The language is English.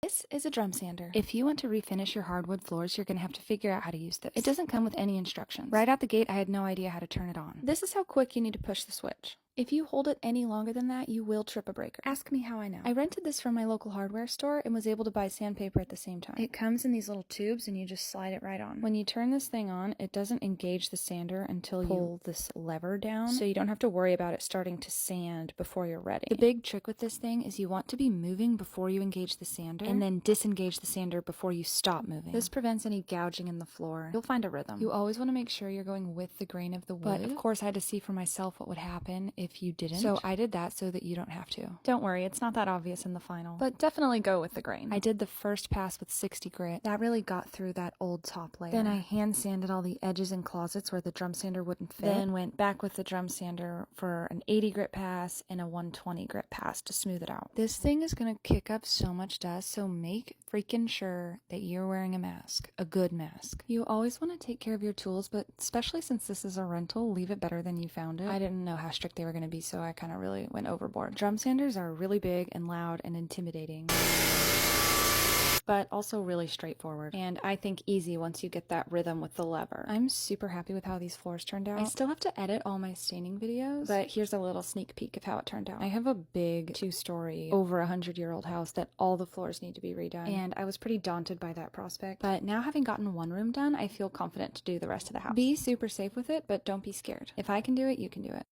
This is a drum sander. If you want to refinish your hardwood floors, you're going to have to figure out how to use this. It doesn't come with any instructions. Right out the gate, I had no idea how to turn it on. This is how quick you need to push the switch. If you hold it any longer than that, you will trip a breaker. Ask me how I know. I rented this from my local hardware store and was able to buy sandpaper at the same time. It comes in these little tubes and you just slide it right on. When you turn this thing on, it doesn't engage the sander until you pull this lever down, so you don't have to worry about it starting to sand before you're ready. The big trick with this thing is you want to be moving before you engage the sander and then disengage the sander before you stop moving. This prevents any gouging in the floor. You'll find a rhythm. You always want to make sure you're going with the grain of the wood. But of course I had to see for myself what would happen if you didn't. So I did that so that you don't have to. Don't worry, it's not that obvious in the final. But definitely go with the grain. I did the first pass with 60 grit. That really got through that old top layer. Then I hand sanded all the edges and closets where the drum sander wouldn't fit. Then went back with the drum sander for an 80 grit pass and a 120 grit pass to smooth it out. This thing is gonna kick up so much dust, so make freaking sure that you're wearing a mask. A good mask. You always want to take care of your tools, but especially since this is a rental, leave it better than you found it. I didn't know how strict they were gonna be, so I kind of really went overboard. Drum sanders are really big and loud and intimidating, but also really straightforward, and I think easy once you get that rhythm with the lever. I'm super happy with how these floors turned out. I still have to edit all my staining videos, but here's a little sneak peek of how it turned out. I have a big 2-story, over 100-year-old house that all the floors need to be redone, and I was pretty daunted by that prospect, but now having gotten one room done, I feel confident to do the rest of the house. Be super safe with it, but don't be scared. If I can do it, you can do it.